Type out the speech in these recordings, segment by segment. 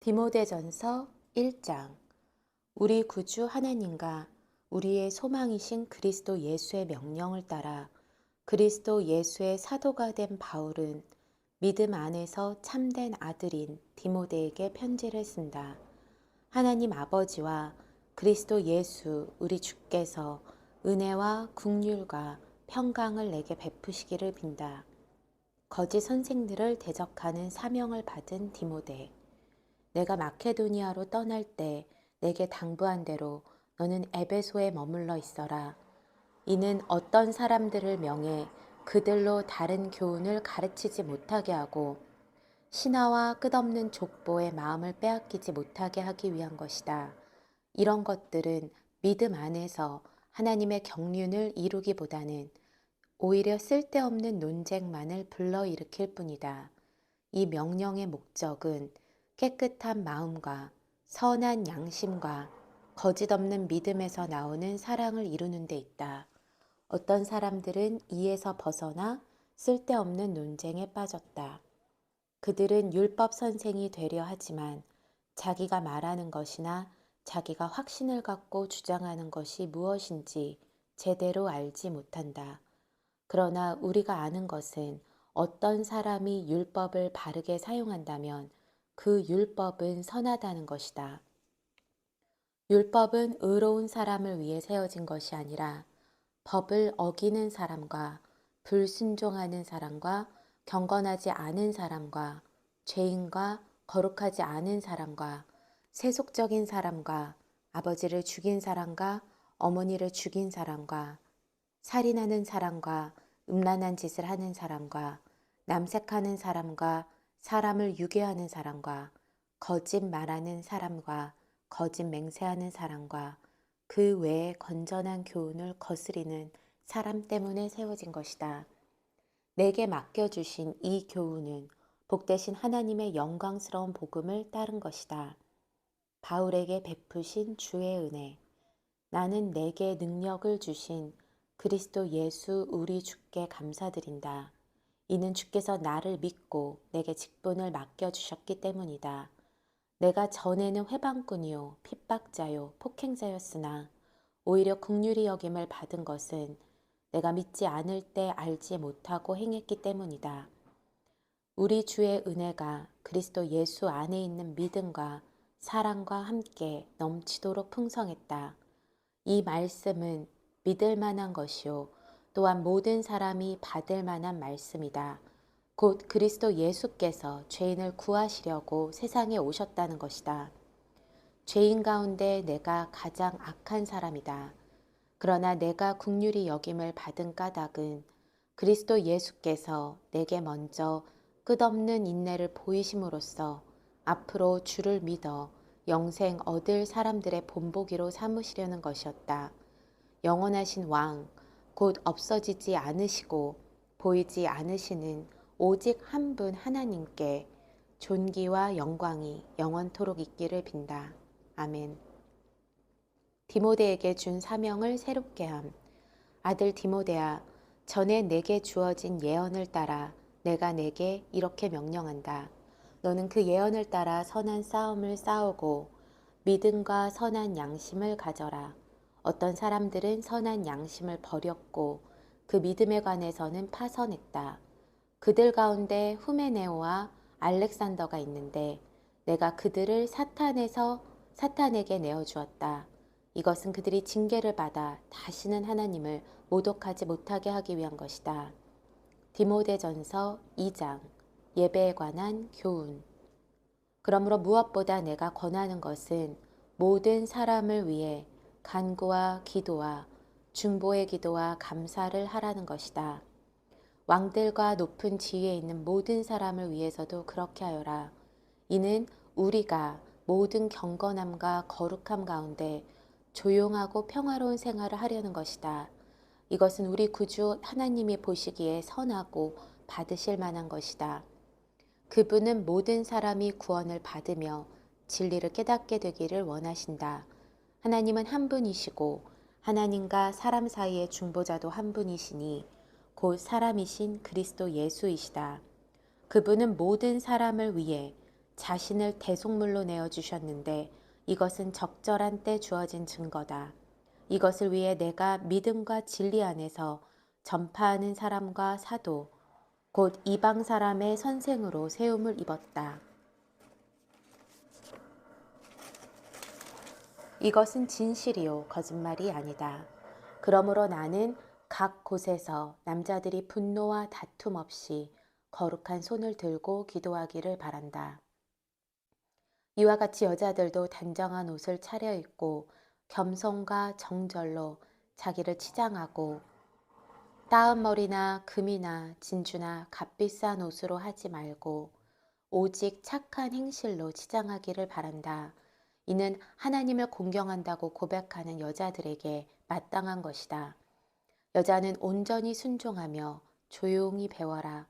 디모데전서 1장. 우리 구주 하나님과 우리의 소망이신 그리스도 예수의 명령을 따라 그리스도 예수의 사도가 된 바울은 믿음 안에서 참된 아들인 디모데에게 편지를 쓴다. 하나님 아버지와 그리스도 예수 우리 주께서 은혜와 긍휼과 평강을 내게 베푸시기를 빈다. 거짓 선생들을 대적하는 사명을 받은 디모데. 내가 마케도니아로 떠날 때 내게 당부한 대로 너는 에베소에 머물러 있어라. 이는 어떤 사람들을 명해 그들로 다른 교훈을 가르치지 못하게 하고 신하와 끝없는 족보의 마음을 빼앗기지 못하게 하기 위한 것이다. 이런 것들은 믿음 안에서 하나님의 경륜을 이루기보다는 오히려 쓸데없는 논쟁만을 불러일으킬 뿐이다. 이 명령의 목적은 깨끗한 마음과 선한 양심과 거짓 없는 믿음에서 나오는 사랑을 이루는 데 있다. 어떤 사람들은 이에서 벗어나 쓸데없는 논쟁에 빠졌다. 그들은 율법 선생이 되려 하지만 자기가 말하는 것이나 자기가 확신을 갖고 주장하는 것이 무엇인지 제대로 알지 못한다. 그러나 우리가 아는 것은 어떤 사람이 율법을 바르게 사용한다면 그 율법은 선하다는 것이다. 율법은 의로운 사람을 위해 세워진 것이 아니라 법을 어기는 사람과 불순종하는 사람과 경건하지 않은 사람과 죄인과 거룩하지 않은 사람과 세속적인 사람과 아버지를 죽인 사람과 어머니를 죽인 사람과 살인하는 사람과 음란한 짓을 하는 사람과 남색하는 사람과 사람을 유괴하는 사람과 거짓 말하는 사람과 거짓 맹세하는 사람과 그 외에 건전한 교훈을 거스리는 사람 때문에 세워진 것이다. 내게 맡겨주신 이 교훈은 복되신 하나님의 영광스러운 복음을 따른 것이다. 바울에게 베푸신 주의 은혜. 나는 내게 능력을 주신 그리스도 예수 우리 주께 감사드린다. 이는 주께서 나를 믿고 내게 직분을 맡겨주셨기 때문이다. 내가 전에는 회방꾼이요 핍박자요 폭행자였으나 오히려 긍휼히 여김을 받은 것은 내가 믿지 않을 때 알지 못하고 행했기 때문이다. 우리 주의 은혜가 그리스도 예수 안에 있는 믿음과 사랑과 함께 넘치도록 풍성했다. 이 말씀은 믿을 만한 것이요 또한 모든 사람이 받을 만한 말씀이다. 곧 그리스도 예수께서 죄인을 구하시려고 세상에 오셨다는 것이다. 죄인 가운데 내가 가장 악한 사람이다. 그러나 내가 긍휼히 여김을 받은 까닭은 그리스도 예수께서 내게 먼저 끝없는 인내를 보이심으로써 앞으로 주를 믿어 영생 얻을 사람들의 본보기로 삼으시려는 것이었다. 영원하신 왕, 곧 없어지지 않으시고 보이지 않으시는 오직 한 분 하나님께 존귀와 영광이 영원토록 있기를 빈다. 아멘. 디모데에게 준 사명을 새롭게 함. 아들 디모데야, 전에 내게 주어진 예언을 따라 내가 내게 이렇게 명령한다. 너는 그 예언을 따라 선한 싸움을 싸우고 믿음과 선한 양심을 가져라. 어떤 사람들은 선한 양심을 버렸고 그 믿음에 관해서는 파선했다. 그들 가운데 후메네오와 알렉산더가 있는데 내가 그들을 사탄에게 내어주었다. 이것은 그들이 징계를 받아 다시는 하나님을 모독하지 못하게 하기 위한 것이다. 디모데전서 2장. 예배에 관한 교훈. 그러므로 무엇보다 내가 권하는 것은 모든 사람을 위해 간구와 기도와 중보의 기도와 감사를 하라는 것이다. 왕들과 높은 지위에 있는 모든 사람을 위해서도 그렇게 하여라. 이는 우리가 모든 경건함과 거룩함 가운데 조용하고 평화로운 생활을 하려는 것이다. 이것은 우리 구주 하나님이 보시기에 선하고 받으실 만한 것이다. 그분은 모든 사람이 구원을 받으며 진리를 깨닫게 되기를 원하신다. 하나님은 한 분이시고 하나님과 사람 사이의 중보자도 한 분이시니 곧 사람이신 그리스도 예수이시다. 그분은 모든 사람을 위해 자신을 대속물로 내어주셨는데 이것은 적절한 때 주어진 증거다. 이것을 위해 내가 믿음과 진리 안에서 전파하는 사람과 사도, 곧 이방 사람의 선생으로 세움을 입었다. 이것은 진실이요 거짓말이 아니다. 그러므로 나는 각 곳에서 남자들이 분노와 다툼 없이 거룩한 손을 들고 기도하기를 바란다. 이와 같이 여자들도 단정한 옷을 차려입고 겸손과 정절로 자기를 치장하고 따은 머리나 금이나 진주나 값비싼 옷으로 하지 말고 오직 착한 행실로 치장하기를 바란다. 이는 하나님을 공경한다고 고백하는 여자들에게 마땅한 것이다. 여자는 온전히 순종하며 조용히 배워라.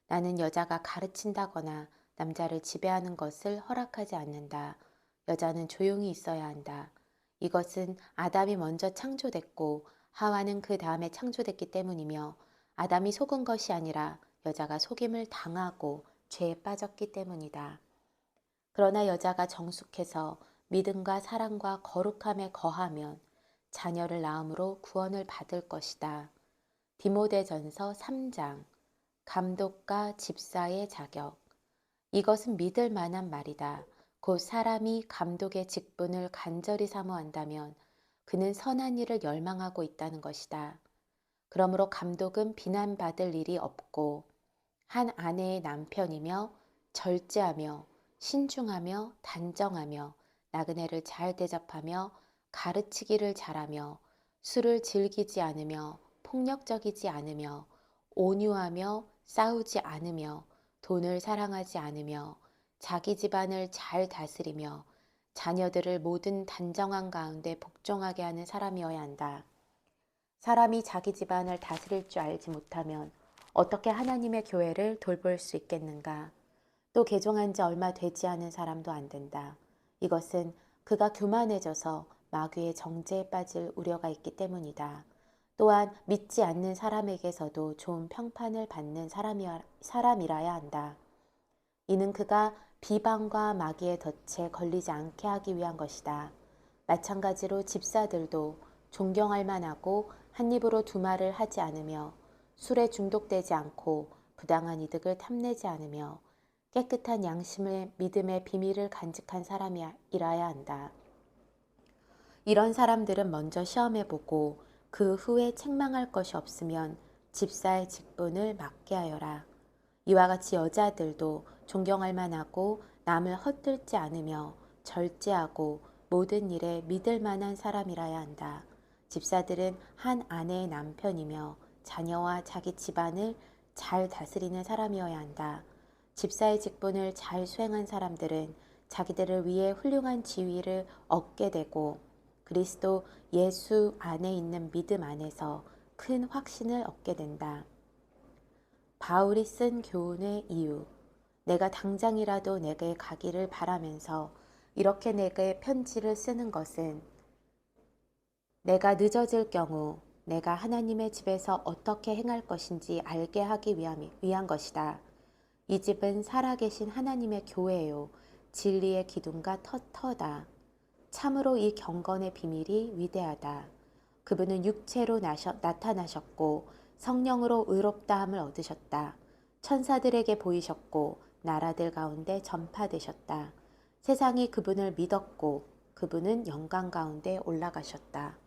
나는 여자가 가르친다거나 남자를 지배하는 것을 허락하지 않는다. 여자는 조용히 있어야 한다. 이것은 아담이 먼저 창조됐고 하와는 그 다음에 창조됐기 때문이며 아담이 속은 것이 아니라 여자가 속임을 당하고 죄에 빠졌기 때문이다. 그러나 여자가 정숙해서 믿음과 사랑과 거룩함에 거하면 자녀를 낳음으로 구원을 받을 것이다. 디모데전서 3장 감독과 집사의 자격. 이것은 믿을 만한 말이다. 곧 사람이 감독의 직분을 간절히 사모한다면 그는 선한 일을 열망하고 있다는 것이다. 그러므로 감독은 비난받을 일이 없고 한 아내의 남편이며 절제하며 신중하며 단정하며 나그네를 잘 대접하며 가르치기를 잘하며 술을 즐기지 않으며 폭력적이지 않으며 온유하며 싸우지 않으며 돈을 사랑하지 않으며 자기 집안을 잘 다스리며 자녀들을 모든 단정한 가운데 복종하게 하는 사람이어야 한다. 사람이 자기 집안을 다스릴 줄 알지 못하면 어떻게 하나님의 교회를 돌볼 수 있겠는가? 또 개종한 지 얼마 되지 않은 사람도 안 된다. 이것은 그가 교만해져서 마귀의 정죄에 빠질 우려가 있기 때문이다. 또한 믿지 않는 사람에게서도 좋은 평판을 받는 사람이라야 한다. 이는 그가 비방과 마귀의 덫에 걸리지 않게 하기 위한 것이다. 마찬가지로 집사들도 존경할 만하고 한 입으로 두 말을 하지 않으며 술에 중독되지 않고 부당한 이득을 탐내지 않으며 깨끗한 양심의 믿음의 비밀을 간직한 사람이라야 한다. 이런 사람들은 먼저 시험해보고 그 후에 책망할 것이 없으면 집사의 직분을 맡게 하여라. 이와 같이 여자들도 존경할 만하고 남을 헛들지 않으며 절제하고 모든 일에 믿을 만한 사람이라야 한다. 집사들은 한 아내의 남편이며 자녀와 자기 집안을 잘 다스리는 사람이어야 한다. 집사의 직분을 잘 수행한 사람들은 자기들을 위해 훌륭한 지위를 얻게 되고 그리스도 예수 안에 있는 믿음 안에서 큰 확신을 얻게 된다. 바울이 쓴 교훈의 이유. 내가 당장이라도 내게 가기를 바라면서 이렇게 내게 편지를 쓰는 것은 내가 늦어질 경우 내가 하나님의 집에서 어떻게 행할 것인지 알게 하기 위한 것이다. 이 집은 살아계신 하나님의 교회요. 진리의 기둥과 터다. 참으로 이 경건의 비밀이 위대하다. 그분은 육체로 나타나셨고 성령으로 의롭다함을 얻으셨다. 천사들에게 보이셨고 나라들 가운데 전파되셨다. 세상이 그분을 믿었고 그분은 영광 가운데 올라가셨다.